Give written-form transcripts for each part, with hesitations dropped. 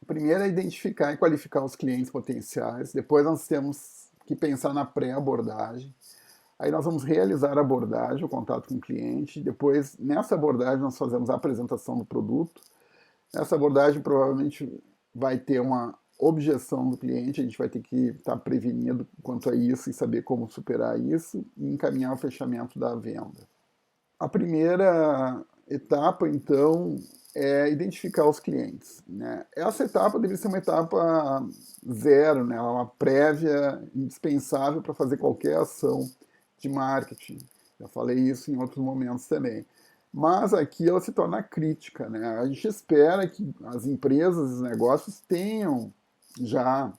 Primeiro é identificar e qualificar os clientes potenciais, depois nós temos que pensar na pré-abordagem, aí nós vamos realizar a abordagem, o contato com o cliente, depois nessa abordagem nós fazemos a apresentação do produto, nessa abordagem provavelmente vai ter uma objeção do cliente, a gente vai ter que estar prevenido quanto a isso e saber como superar isso e encaminhar o fechamento da venda. A primeira etapa, então, é identificar os clientes, né? Essa etapa deve ser uma etapa zero, né? Uma prévia indispensável para fazer qualquer ação de marketing. Já falei isso em outros momentos também. Mas aqui ela se torna crítica, né? A gente espera que as empresas e os negócios tenham já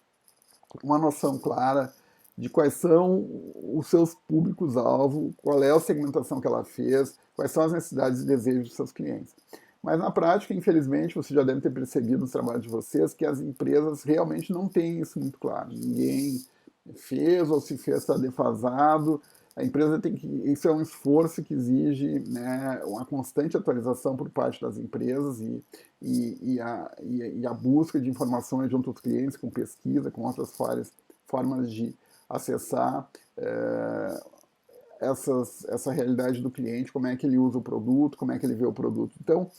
uma noção clara de quais são os seus públicos-alvo, qual é a segmentação que ela fez, quais são as necessidades e desejos dos seus clientes. Mas na prática, infelizmente, você já deve ter percebido no trabalho de vocês que as empresas realmente não têm isso muito claro. Ninguém fez ou se fez está defasado. A empresa tem que. Isso é um esforço que exige, né, uma constante atualização por parte das empresas e a busca de informações junto aos clientes, com pesquisa, com outras formas de acessar essa realidade do cliente, como é que ele usa o produto, como é que ele vê o produto. Então,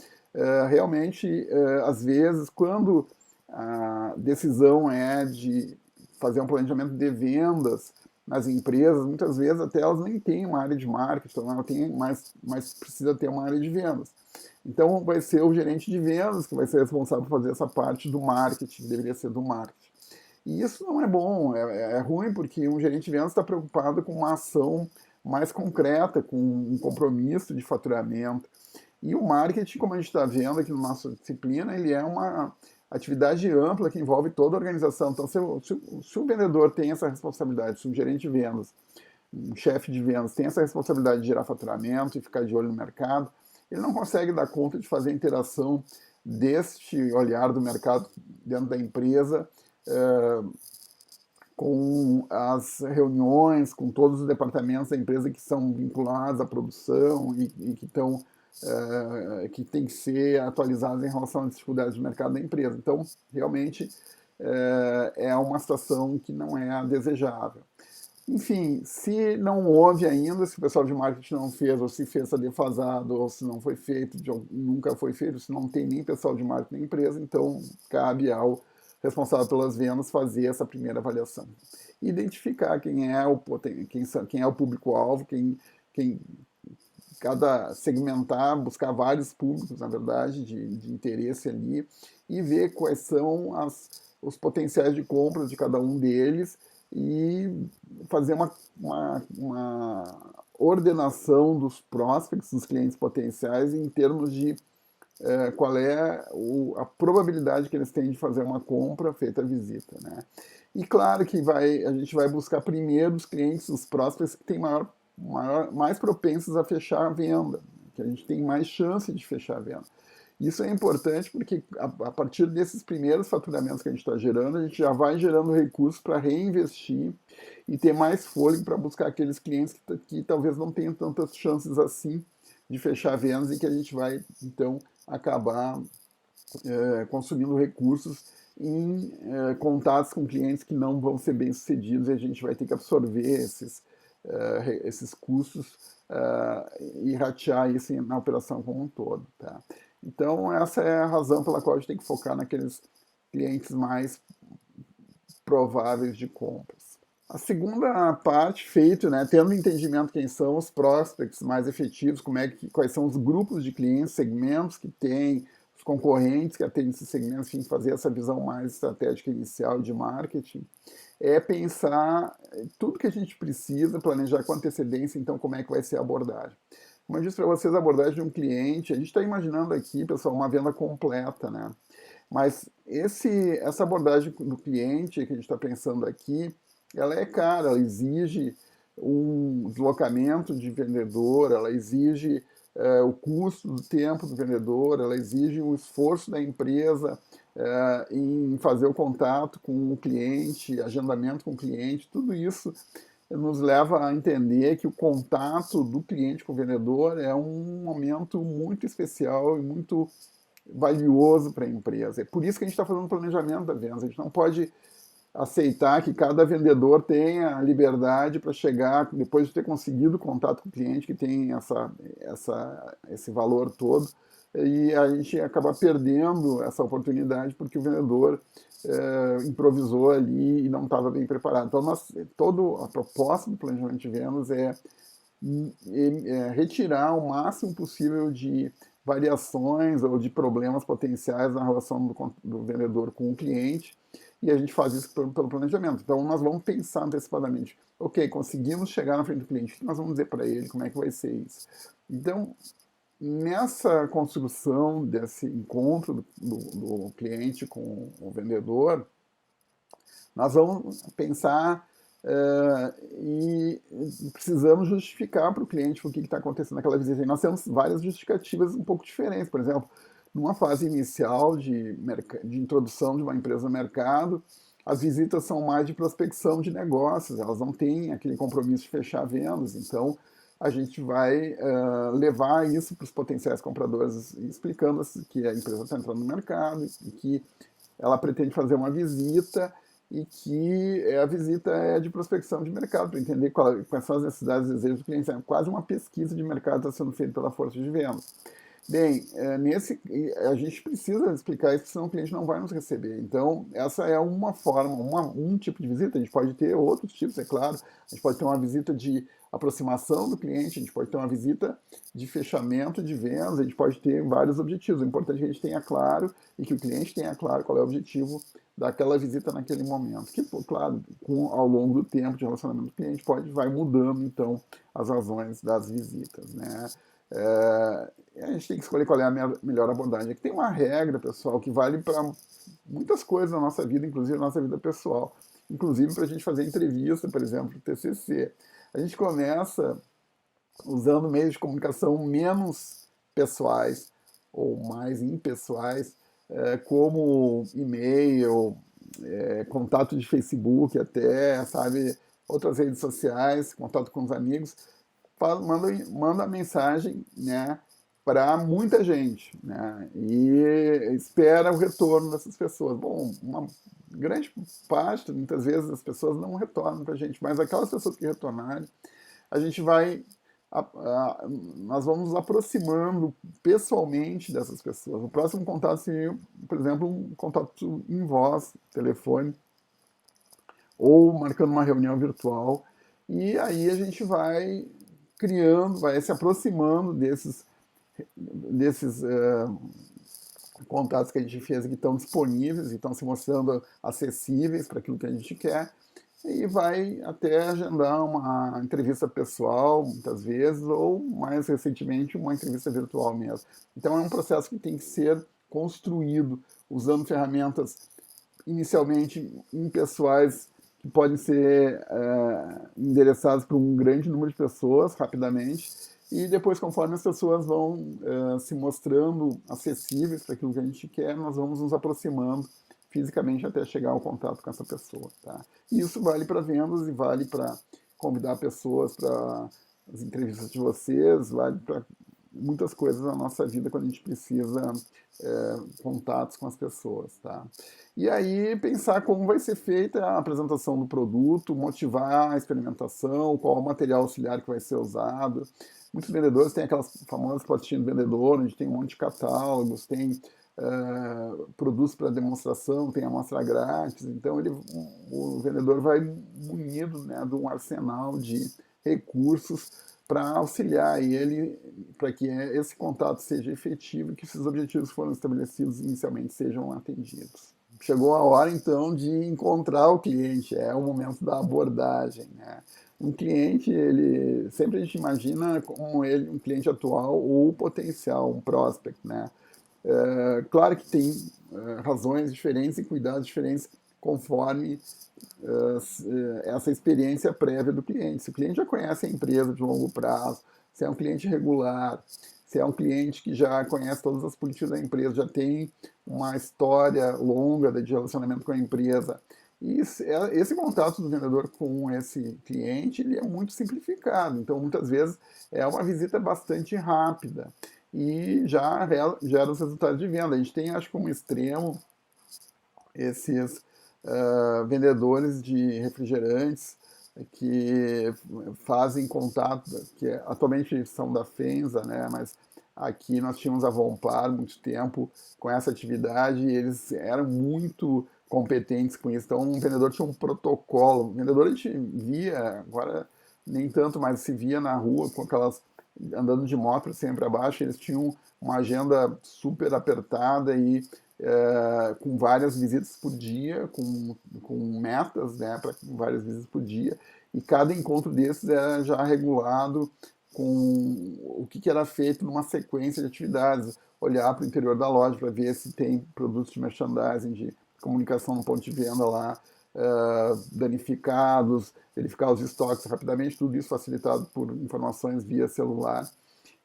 realmente, às vezes, quando a decisão é de fazer um planejamento de vendas nas empresas, muitas vezes até elas nem têm uma área de marketing, ela tem, mas precisa ter uma área de vendas. Então, vai ser o gerente de vendas que vai ser responsável por fazer essa parte do marketing, que deveria ser do marketing. E isso não é bom, é ruim porque um gerente de vendas está preocupado com uma ação mais concreta, com um compromisso de faturamento. E o marketing, como a gente está vendo aqui na nossa disciplina, ele é uma atividade ampla que envolve toda a organização. Então, se o vendedor tem essa responsabilidade, se um gerente de vendas, um chefe de vendas tem essa responsabilidade de gerar faturamento e ficar de olho no mercado, ele não consegue dar conta de fazer a interação deste olhar do mercado dentro da empresa, com as reuniões, com todos os departamentos da empresa que são vinculados à produção e que estão que tem que ser atualizados em relação às dificuldades do mercado da empresa. Então, realmente, é uma situação que não é a desejável. Enfim, se não houve ainda, se o pessoal de marketing não fez, ou se fez está defasado, ou se não foi feito, nunca foi feito, se não tem nem pessoal de marketing na empresa, então cabe ao responsável pelas vendas fazer essa primeira avaliação. Identificar quem é o público-alvo, quem segmentar, buscar vários públicos, na verdade, de interesse ali, e ver quais são os potenciais de compra de cada um deles e fazer uma ordenação dos prospects, dos clientes potenciais, em termos de qual é a probabilidade que eles têm de fazer uma compra feita a visita, né? E claro que a gente vai buscar primeiro os clientes, os prospects que têm mais propensos a fechar a venda, que a gente tem mais chance de fechar a venda. Isso é importante porque a partir desses primeiros faturamentos que a gente está gerando, a gente já vai gerando recursos para reinvestir e ter mais fôlego para buscar aqueles clientes que talvez não tenham tantas chances assim de fechar vendas e que a gente vai, então, acabar consumindo recursos em contatos com clientes que não vão ser bem sucedidos e a gente vai ter que absorver esses custos e ratear isso na operação como um todo. Tá? Então, essa é a razão pela qual a gente tem que focar naqueles clientes mais prováveis de compras. A segunda parte, feito, né, tendo entendimento quem são os prospects mais efetivos, quais são os grupos de clientes, segmentos que tem, os concorrentes que atendem esses segmentos, enfim, fazer essa visão mais estratégica inicial de marketing, é pensar tudo que a gente precisa, planejar com antecedência, então, como é que vai ser a abordagem. Como eu disse para vocês, a abordagem de um cliente, a gente está imaginando aqui, pessoal, uma venda completa, né? Mas essa abordagem do cliente que a gente está pensando aqui, ela é cara, ela exige um deslocamento de vendedor, ela exige o custo do tempo do vendedor, ela exige um esforço da empresa em fazer o contato com o cliente, agendamento com o cliente, tudo isso nos leva a entender que o contato do cliente com o vendedor é um momento muito especial e muito valioso para a empresa. É por isso que a gente está fazendo o planejamento da venda. A gente não pode aceitar que cada vendedor tenha a liberdade para chegar, depois de ter conseguido o contato com o cliente, que tem esse valor todo, e a gente acaba perdendo essa oportunidade porque o vendedor improvisou ali e não estava bem preparado. Então, toda a proposta do planejamento de vendas é retirar o máximo possível de variações ou de problemas potenciais na relação do vendedor com o cliente, e a gente faz isso pelo planejamento. Então, nós vamos pensar antecipadamente. Ok, conseguimos chegar na frente do cliente, o que nós vamos dizer para ele, como é que vai ser isso? Então, nessa construção desse encontro do cliente com o vendedor, nós vamos pensar e precisamos justificar para o cliente o que está acontecendo naquela visita. E nós temos várias justificativas um pouco diferentes. Por exemplo, numa fase inicial de introdução de uma empresa no mercado, as visitas são mais de prospecção de negócios, elas não têm aquele compromisso de fechar vendas. Então, a gente vai levar isso para os potenciais compradores, explicando que a empresa está entrando no mercado e que ela pretende fazer uma visita e que a visita é de prospecção de mercado, para entender quais são as necessidades e desejos do cliente. É quase uma pesquisa de mercado que está sendo feita pela força de vendas. Bem, a gente precisa explicar isso, senão o cliente não vai nos receber. Então, essa é uma forma, um tipo de visita. A gente pode ter outros tipos, é claro. A gente pode ter uma visita de aproximação do cliente, a gente pode ter uma visita de fechamento de vendas, a gente pode ter vários objetivos. O importante é que a gente tenha claro e que o cliente tenha claro qual é o objetivo daquela visita naquele momento. Que, claro, ao longo do tempo de relacionamento do cliente, vai mudando, então, as razões das visitas, né? A gente tem que escolher qual é a melhor abordagem. Aqui tem uma regra, pessoal, que vale para muitas coisas na nossa vida, inclusive na nossa vida pessoal. Inclusive para a gente fazer entrevista, por exemplo, TCC. A gente começa usando meios de comunicação menos pessoais ou mais impessoais, como e-mail, contato de Facebook até, sabe, outras redes sociais, contato com os amigos. Manda a mensagem, né, para muita gente, né, e espera o retorno dessas pessoas. Bom, uma grande parte, muitas vezes, as pessoas não retornam para a gente, mas aquelas pessoas que retornarem, a gente vai, nós vamos nos aproximando pessoalmente dessas pessoas. O próximo contato seria, por exemplo, um contato em voz, telefone, ou marcando uma reunião virtual, e aí a gente vai criando, vai se aproximando desses contatos que a gente fez que estão disponíveis e estão se mostrando acessíveis para aquilo que a gente quer, e vai até agendar uma entrevista pessoal, muitas vezes, ou mais recentemente uma entrevista virtual mesmo. Então é um processo que tem que ser construído usando ferramentas inicialmente impessoais que podem ser endereçadas para um grande número de pessoas rapidamente, e depois, conforme as pessoas vão se mostrando acessíveis para aquilo que a gente quer, nós vamos nos aproximando fisicamente até chegar ao contato com essa pessoa. Tá? E isso vale para vendas e vale para convidar pessoas para as entrevistas de vocês, vale para muitas coisas na nossa vida quando a gente precisa contatos com as pessoas, tá? E aí pensar como vai ser feita a apresentação do produto, motivar a experimentação, qual o material auxiliar que vai ser usado. Muitos vendedores têm aquelas famosas pastinhas de vendedor, onde tem um monte de catálogos, tem produtos para demonstração, tem amostra grátis, então o vendedor vai munido, né, de um arsenal de recursos para auxiliar ele, para que esse contato seja efetivo e que esses objetivos foram estabelecidos inicialmente sejam atendidos. Chegou a hora, então, de encontrar o cliente, é o momento da abordagem, né? Um cliente, sempre a gente imagina como ele, um cliente atual ou potencial, um prospect, né? Claro que tem razões diferentes e cuidados diferentes conforme essa experiência prévia do cliente. Se o cliente já conhece a empresa de longo prazo, se é um cliente regular, se é um cliente que já conhece todas as políticas da empresa, já tem uma história longa de relacionamento com a empresa, e esse contato do vendedor com esse cliente ele é muito simplificado. Então, muitas vezes, é uma visita bastante rápida. e já gera os resultados de venda. A gente tem, acho que como extremo, esses vendedores de refrigerantes que fazem contato, que atualmente são da Fenza, né? Mas aqui nós tínhamos a Vompar muito tempo com essa atividade e eles eram muito competentes com isso. Então, um vendedor tinha um protocolo. O vendedor a gente via, agora nem tanto, mas se via na rua com aquelas andando de moto sempre abaixo, eles tinham uma agenda super apertada e com várias visitas por dia, com metas, né, para várias visitas por dia, e cada encontro desses era já regulado com o que era feito numa sequência de atividades, olhar para o interior da loja para ver se tem produtos de merchandising, de comunicação no ponto de venda lá, danificados, verificar os estoques rapidamente, tudo isso facilitado por informações via celular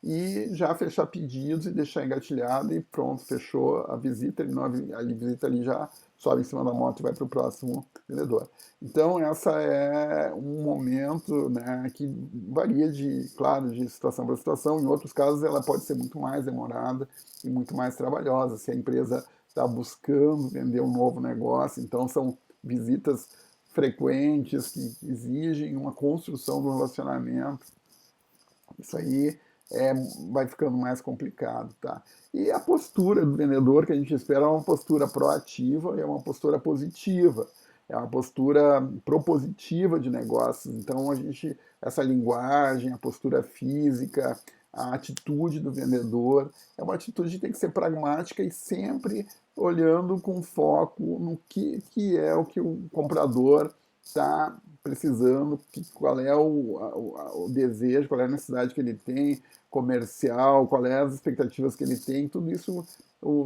e já fechar pedidos e deixar engatilhado e pronto, fechou a visita, a visita ali já sobe em cima da moto e vai para o próximo vendedor. Então essa é um momento, né, que varia de, claro, de situação para situação. Em outros casos ela pode ser muito mais demorada e muito mais trabalhosa. Se a empresa está buscando vender um novo negócio, então são visitas frequentes que exigem uma construção do relacionamento. Isso aí vai ficando mais complicado, tá? E a postura do vendedor que a gente espera é uma postura proativa, é uma postura positiva, é uma postura propositiva de negócios. Então a gente, essa linguagem, a postura física, a atitude do vendedor, é uma atitude que tem que ser pragmática e sempre olhando com foco no que é o que o comprador está precisando, qual é o desejo, qual é a necessidade que ele tem, comercial, qual é as expectativas que ele tem, tudo isso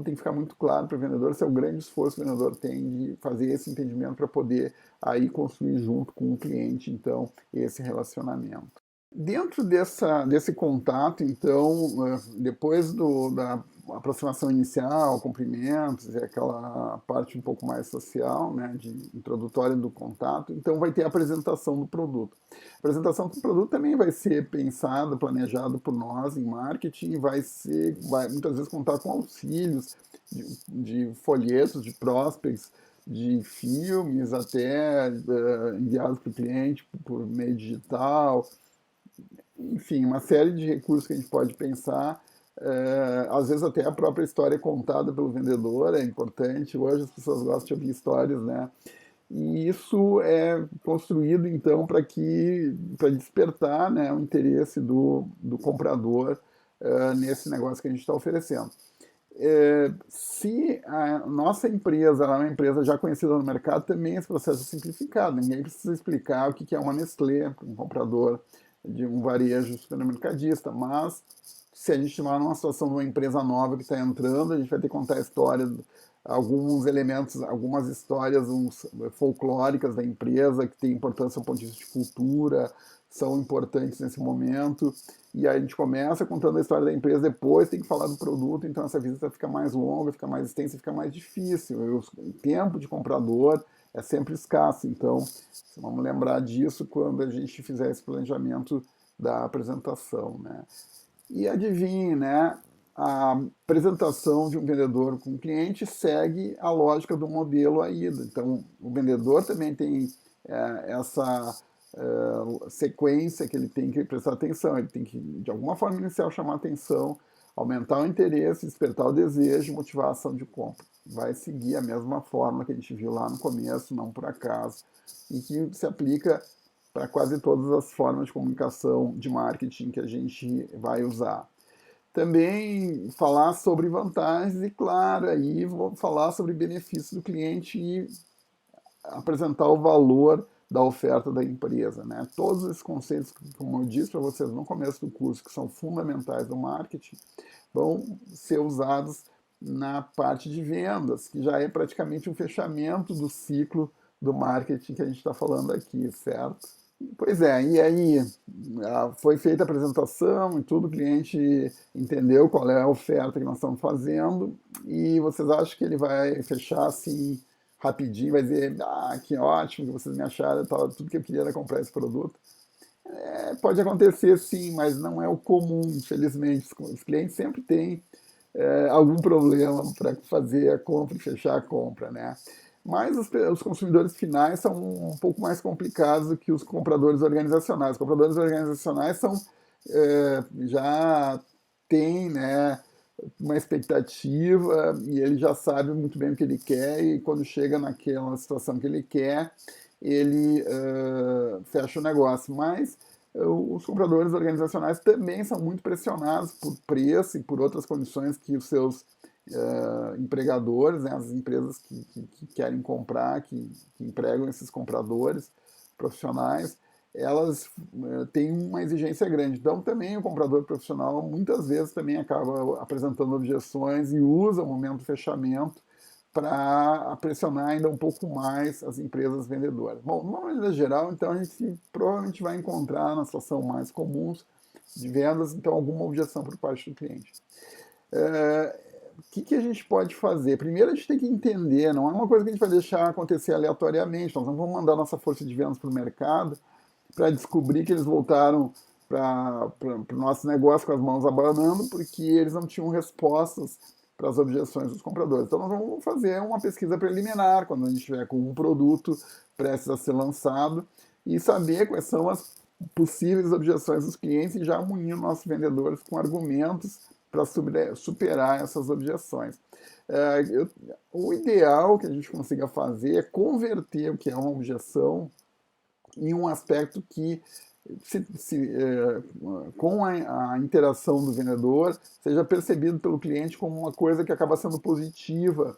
tem que ficar muito claro para o vendedor, esse é o grande esforço que o vendedor tem de fazer esse entendimento para poder aí construir junto com o cliente, então, esse relacionamento. Dentro desse contato, então, depois da aproximação inicial, cumprimentos e aquela parte um pouco mais social, né, de introdutória do contato, então vai ter a apresentação do produto. A apresentação do produto também vai ser pensada, planejada por nós em marketing, e vai muitas vezes contar com auxílios de folhetos, de prospects, de filmes, até enviados para o cliente por meio digital, enfim, uma série de recursos que a gente pode pensar. Às vezes até a própria história contada pelo vendedor é importante. Hoje as pessoas gostam de ouvir histórias, né? E isso é construído então para despertar, né, o interesse do comprador nesse negócio que a gente está oferecendo. Se a nossa empresa ela é uma empresa já conhecida no mercado, também esse processo é simplificado. Ninguém precisa explicar o que é uma Nestlé para um comprador de um varejo supermercadista, mas se a gente estiver numa situação de uma empresa nova que está entrando, a gente vai ter que contar a história, alguns elementos, algumas histórias folclóricas da empresa que têm importância do ponto de vista de cultura, são importantes nesse momento. E aí a gente começa contando a história da empresa, depois tem que falar do produto, então essa visita fica mais longa, fica mais extensa, fica mais difícil. O tempo de comprador é sempre escasso, então vamos lembrar disso quando a gente fizer esse planejamento da apresentação, né? E adivinhe, né? A apresentação de um vendedor com o cliente segue a lógica do modelo AIDA. Então, o vendedor também tem essa sequência que ele tem que prestar atenção. Ele tem que, de alguma forma inicial, chamar atenção, aumentar o interesse, despertar o desejo, motivar a ação de compra. Vai seguir a mesma forma que a gente viu lá no começo, não por acaso, e que se aplica para quase todas as formas de comunicação de marketing que a gente vai usar. Também falar sobre vantagens e, claro, aí vou falar sobre benefícios do cliente e apresentar o valor da oferta da empresa, né? Todos esses conceitos, como eu disse para vocês no começo do curso, que são fundamentais do marketing, vão ser usados na parte de vendas, que já é praticamente um fechamento do ciclo do marketing que a gente está falando aqui, certo? Pois é, e aí foi feita a apresentação e tudo, o cliente entendeu qual é a oferta que nós estamos fazendo e vocês acham que ele vai fechar assim rapidinho, vai dizer, que ótimo que vocês me acharam, tudo que eu queria era comprar esse produto? Pode acontecer sim, mas não é o comum, infelizmente. Os clientes sempre têm algum problema para fazer a compra e fechar a compra, né? Mas os consumidores finais são um pouco mais complicados do que os compradores organizacionais. Os compradores organizacionais já têm, né, uma expectativa e ele já sabe muito bem o que ele quer e quando chega naquela situação que ele quer, ele fecha o negócio. Mas os compradores organizacionais também são muito pressionados por preço e por outras condições que os seus empregadores, né, as empresas que querem comprar, que empregam esses compradores profissionais, elas têm uma exigência grande. Então, também o comprador profissional muitas vezes também acaba apresentando objeções e usa o momento do fechamento para pressionar ainda um pouco mais as empresas vendedoras. Bom, de uma maneira geral, então a gente provavelmente vai encontrar na situação mais comum de vendas, então alguma objeção por parte do cliente. O que a gente pode fazer? Primeiro a gente tem que entender, não é uma coisa que a gente vai deixar acontecer aleatoriamente, nós não vamos mandar nossa força de vendas para o mercado para descobrir que eles voltaram para o nosso negócio com as mãos abanando porque eles não tinham respostas para as objeções dos compradores. Então nós vamos fazer uma pesquisa preliminar quando a gente estiver com um produto prestes a ser lançado e saber quais são as possíveis objeções dos clientes e já munir nossos vendedores com argumentos para superar essas objeções. O ideal que a gente consiga fazer é converter o que é uma objeção em um aspecto que, com a interação do vendedor, seja percebido pelo cliente como uma coisa que acaba sendo positiva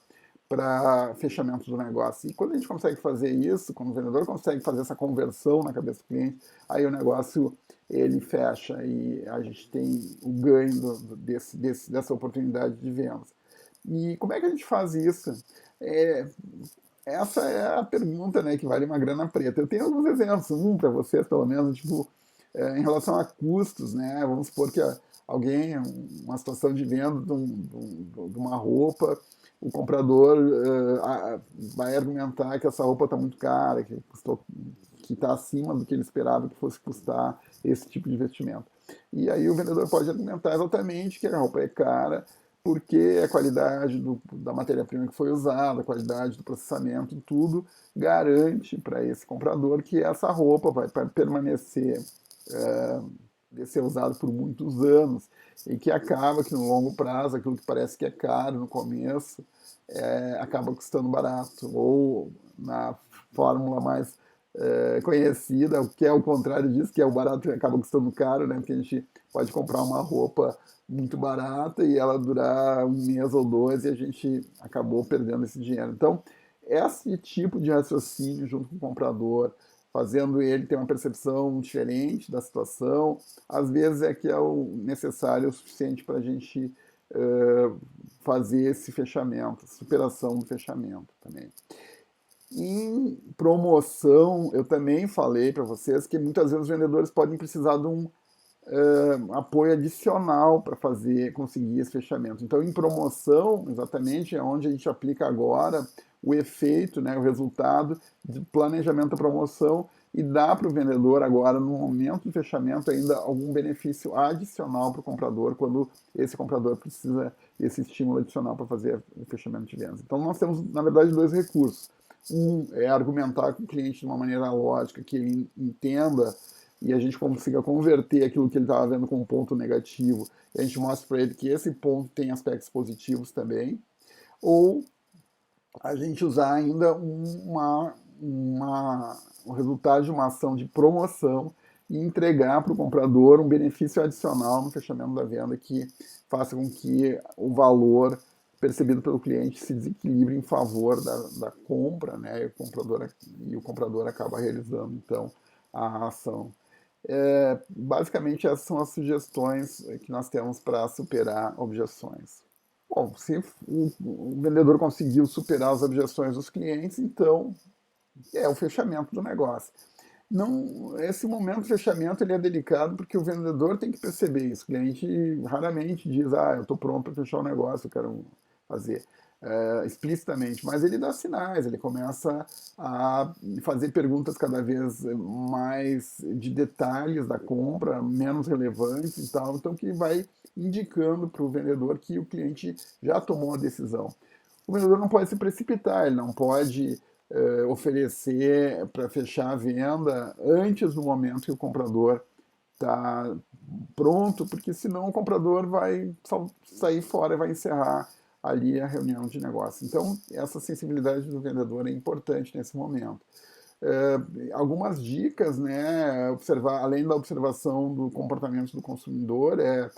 para fechamento do negócio. E quando a gente consegue fazer isso, quando o vendedor consegue fazer essa conversão na cabeça do cliente, aí o negócio ele fecha e a gente tem o ganho dessa oportunidade de vendas. E como é que a gente faz isso? Essa é a pergunta, né, que vale uma grana preta. Eu tenho alguns exemplos, um para vocês, pelo menos, tipo, em relação a custos, né? Vamos supor que alguém, uma situação de venda de uma roupa, o comprador vai argumentar que essa roupa está muito cara, que está acima do que ele esperava que fosse custar esse tipo de investimento. E aí o vendedor pode argumentar exatamente que a roupa é cara, porque a qualidade da matéria-prima que foi usada, a qualidade do processamento, tudo garante para esse comprador que essa roupa vai permanecer, ser usada por muitos anos e que acaba que no longo prazo, aquilo que parece que é caro no começo, acaba custando barato. Ou na fórmula mais conhecida, o que é o contrário disso, que é o barato acaba custando caro, né? Porque a gente pode comprar uma roupa muito barata e ela durar um mês ou dois e a gente acabou perdendo esse dinheiro. Então, esse tipo de raciocínio junto com o comprador, fazendo ele ter uma percepção diferente da situação, às vezes é que é o necessário o suficiente para a gente fazer esse fechamento, superação do fechamento também. Em promoção, eu também falei para vocês que muitas vezes os vendedores podem precisar de um apoio adicional para conseguir esse fechamento. Então, em promoção, exatamente, é onde a gente aplica agora o efeito, né, o resultado de planejamento da promoção e dá para o vendedor agora, no momento do fechamento, ainda algum benefício adicional para o comprador, quando esse comprador precisa desse estímulo adicional para fazer o fechamento de vendas. Então, nós temos, na verdade, dois recursos. Um é argumentar com o cliente de uma maneira lógica, que ele entenda e a gente consiga converter aquilo que ele estava vendo com um ponto negativo, e a gente mostra para ele que esse ponto tem aspectos positivos também, ou a gente usar ainda o resultado de uma ação de promoção e entregar para o comprador um benefício adicional no fechamento da venda que faça com que o valor percebido pelo cliente se desequilibre em favor da compra, né? E o comprador acaba realizando, então, a ação. Basicamente, essas são as sugestões que nós temos para superar objeções. Bom, se o vendedor conseguiu superar as objeções dos clientes, então é o fechamento do negócio. Não, esse momento de fechamento ele é delicado porque o vendedor tem que perceber isso. O cliente raramente diz, eu estou pronto para fechar o negócio, eu quero fazer. explicitamente, mas ele dá sinais, ele começa a fazer perguntas cada vez mais de detalhes da compra, menos relevantes e tal, então que vai indicando para o vendedor que o cliente já tomou a decisão. O vendedor não pode se precipitar, ele não pode oferecer para fechar a venda antes do momento que o comprador está pronto, porque senão o comprador vai sair fora e vai encerrar ali a reunião de negócio. Então, essa sensibilidade do vendedor é importante nesse momento. Algumas dicas, né, observar, além da observação do comportamento do consumidor, é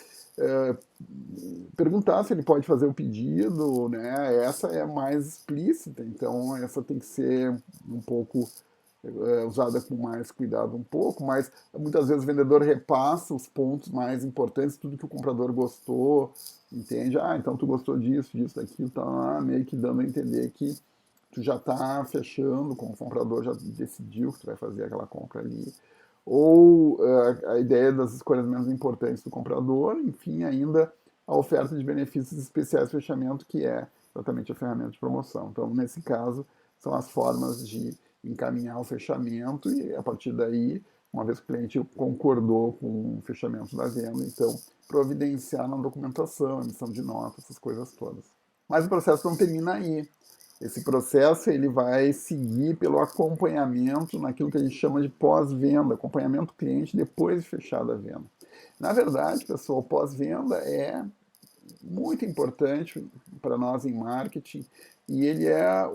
perguntar se ele pode fazer o pedido, né, essa é mais explícita, então essa tem que ser um pouco usada com mais cuidado um pouco, mas muitas vezes o vendedor repassa os pontos mais importantes, tudo que o comprador gostou, entende? Ah, então tu gostou disso, disso, daquilo, tá meio que dando a entender que tu já está fechando, como o comprador já decidiu que tu vai fazer aquela compra ali. Ou a ideia das escolhas menos importantes do comprador, enfim, ainda a oferta de benefícios especiais de fechamento, que é exatamente a ferramenta de promoção. Então, nesse caso, são as formas de encaminhar o fechamento e, a partir daí, uma vez que o cliente concordou com o fechamento da venda, então, providenciar na documentação, emissão de nota, essas coisas todas. Mas o processo não termina aí. Esse processo ele vai seguir pelo acompanhamento naquilo que a gente chama de pós-venda, acompanhamento cliente depois de fechada a venda. Na verdade, pessoal, o pós-venda é muito importante para nós em marketing e ele é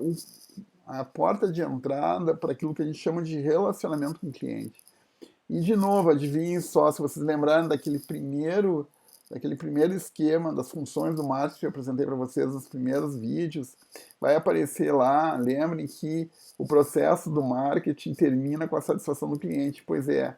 a porta de entrada para aquilo que a gente chama de relacionamento com o cliente. E, de novo, adivinhem só, se vocês lembrarem daquele primeiro esquema das funções do marketing que eu apresentei para vocês nos primeiros vídeos, vai aparecer lá, lembrem que o processo do marketing termina com a satisfação do cliente. Pois é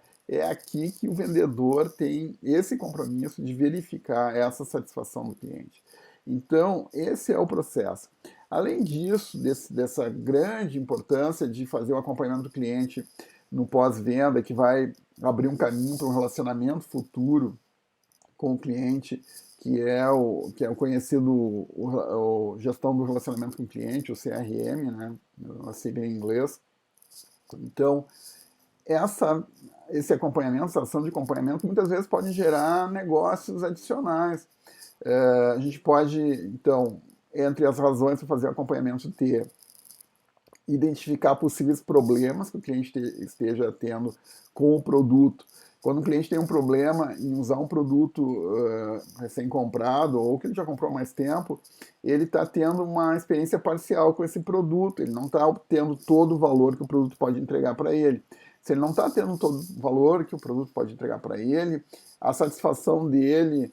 aqui que o vendedor tem esse compromisso de verificar essa satisfação do cliente. Então, esse é o processo. Além disso, dessa grande importância de fazer o acompanhamento do cliente no pós-venda, que vai abrir um caminho para um relacionamento futuro com o cliente, que é o conhecido o gestão do relacionamento com o cliente, o CRM, né, a sigla em inglês. Então, esse acompanhamento, essa ação de acompanhamento, muitas vezes pode gerar negócios adicionais. A gente pode, então, entre as razões para fazer o acompanhamento, ter identificar possíveis problemas que o cliente esteja tendo com o produto. Quando o cliente tem um problema em usar um produto recém-comprado ou que ele já comprou há mais tempo, ele está tendo uma experiência parcial com esse produto, ele não está obtendo todo o valor que o produto pode entregar para ele. Se ele não está tendo todo o valor que o produto pode entregar para ele, a satisfação dele,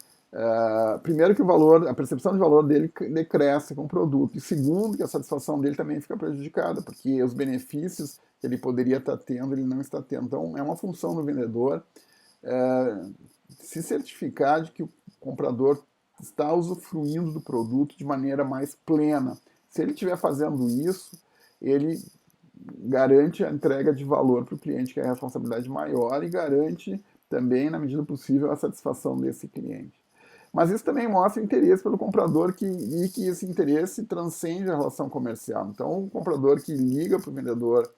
primeiro que a percepção de valor dele decresce com o produto, e segundo que a satisfação dele também fica prejudicada, porque os benefícios que ele poderia estar tendo, ele não está tendo. Então, é uma função do vendedor se certificar de que o comprador está usufruindo do produto de maneira mais plena. Se ele estiver fazendo isso, ele garante a entrega de valor para o cliente, que é a responsabilidade maior, e garante também, na medida possível, a satisfação desse cliente. Mas isso também mostra interesse pelo comprador e que esse interesse transcende a relação comercial. Então, o comprador que liga para o vendedor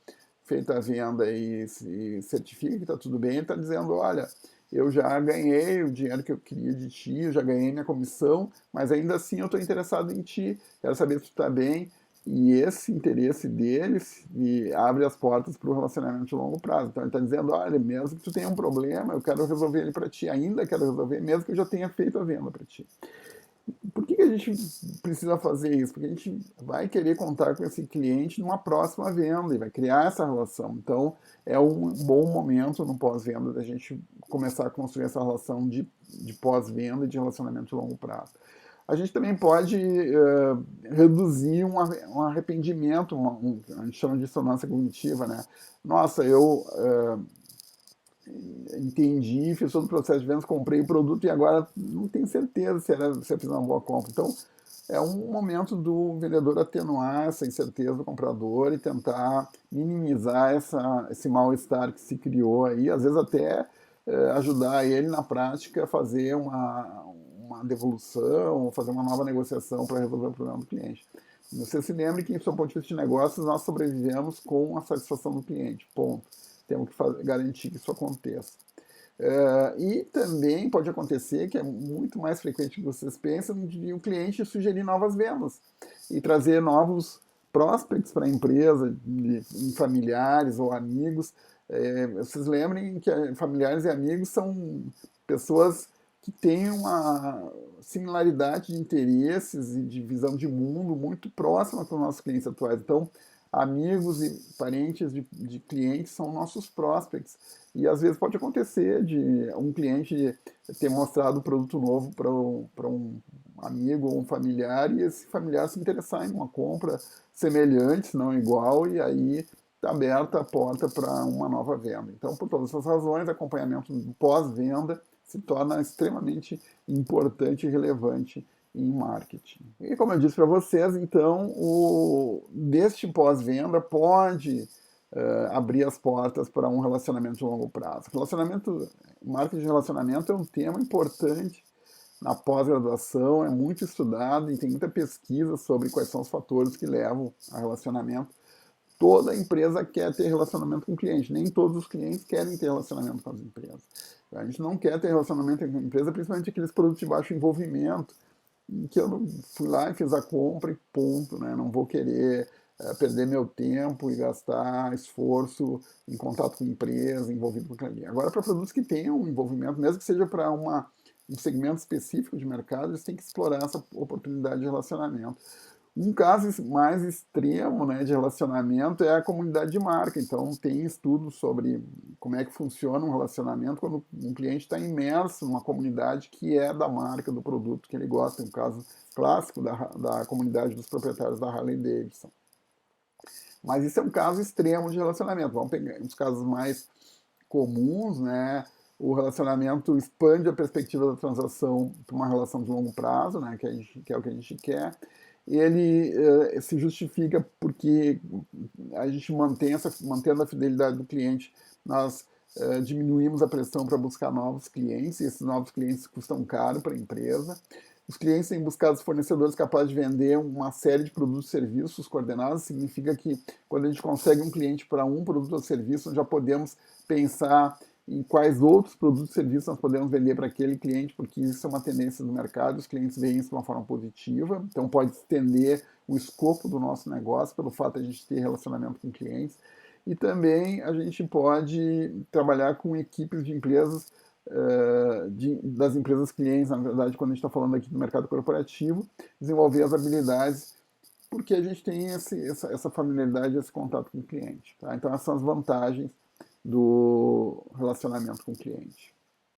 feita a venda e se certifica que está tudo bem, ele está dizendo, olha, eu já ganhei o dinheiro que eu queria de ti, eu já ganhei minha comissão, mas ainda assim eu estou interessado em ti, quero saber se tu está bem. E esse interesse deles abre as portas para o relacionamento de longo prazo. Então ele está dizendo, olha, mesmo que tu tenha um problema, eu quero resolver ele para ti, ainda quero resolver, mesmo que eu já tenha feito a venda para ti. Por que a gente precisa fazer isso? Porque a gente vai querer contar com esse cliente numa próxima venda e vai criar essa relação. Então, é um bom momento no pós-venda da gente começar a construir essa relação de pós-venda e de relacionamento de longo prazo. A gente também pode reduzir um arrependimento, a gente chama de dissonância cognitiva, né? Nossa, eu entendi, fiz todo o processo de vendas, comprei o produto e agora não tenho certeza se eu fiz uma boa compra. Então, é um momento do vendedor atenuar essa incerteza do comprador e tentar minimizar esse mal-estar que se criou aí, às vezes até ajudar ele na prática a fazer uma devolução ou fazer uma nova negociação para resolver o problema do cliente. Você se lembre que, sob o ponto de vista de negócios, nós sobrevivemos com a satisfação do cliente, ponto. Temos que garantir que isso aconteça. E também pode acontecer, que é muito mais frequente do que vocês pensam, de o cliente sugerir novas vendas e trazer novos prospects para a empresa, familiares ou amigos. Vocês lembrem que familiares e amigos são pessoas que têm uma similaridade de interesses e de visão de mundo muito próxima com os nossos clientes atuais. Então, amigos e parentes de clientes são nossos prospects. E às vezes pode acontecer de um cliente ter mostrado um produto novo para um amigo ou um familiar e esse familiar se interessar em uma compra semelhante, não igual, e aí está aberta a porta para uma nova venda. Então, por todas essas razões, acompanhamento pós-venda se torna extremamente importante e relevante em marketing. E como eu disse para vocês, então, deste pós-venda pode abrir as portas para um relacionamento de longo prazo. Marketing de relacionamento é um tema importante na pós-graduação, é muito estudado e tem muita pesquisa sobre quais são os fatores que levam a relacionamento. Toda empresa quer ter relacionamento com o cliente, nem todos os clientes querem ter relacionamento com as empresas. A gente não quer ter relacionamento com a empresa, principalmente aqueles produtos de baixo envolvimento, que eu fui lá e fiz a compra e ponto, né? Não vou querer perder meu tempo e gastar esforço em contato com a empresa, envolvido com o cliente. Agora, para produtos que tenham um envolvimento, mesmo que seja para um segmento específico de mercado, eles têm que explorar essa oportunidade de relacionamento. Um caso mais extremo, né, de relacionamento é a comunidade de marca. Então, tem estudos sobre como é que funciona um relacionamento quando um cliente está imerso numa comunidade que é da marca, do produto que ele gosta. Um caso clássico da comunidade dos proprietários da Harley Davidson. Mas isso é um caso extremo de relacionamento. Vamos pegar uns casos mais comuns, né? O relacionamento expande a perspectiva da transação para uma relação de longo prazo, né? Que é o que a gente quer. Ele se justifica porque a gente mantendo a fidelidade do cliente, nós diminuímos a pressão para buscar novos clientes, e esses novos clientes custam caro para a empresa. Os clientes têm buscado fornecedores capazes de vender uma série de produtos e serviços coordenados. Significa que quando a gente consegue um cliente para um produto ou serviço, já podemos pensar em quais outros produtos e serviços nós podemos vender para aquele cliente, porque isso é uma tendência do mercado, os clientes veem isso de uma forma positiva, então pode estender o escopo do nosso negócio pelo fato de a gente ter relacionamento com clientes. E também a gente pode trabalhar com equipes de empresas, das empresas clientes, na verdade, quando a gente está falando aqui do mercado corporativo, desenvolver as habilidades, porque a gente tem essa familiaridade, esse contato com o cliente. Tá? Então, essas são as vantagens do relacionamento com o cliente.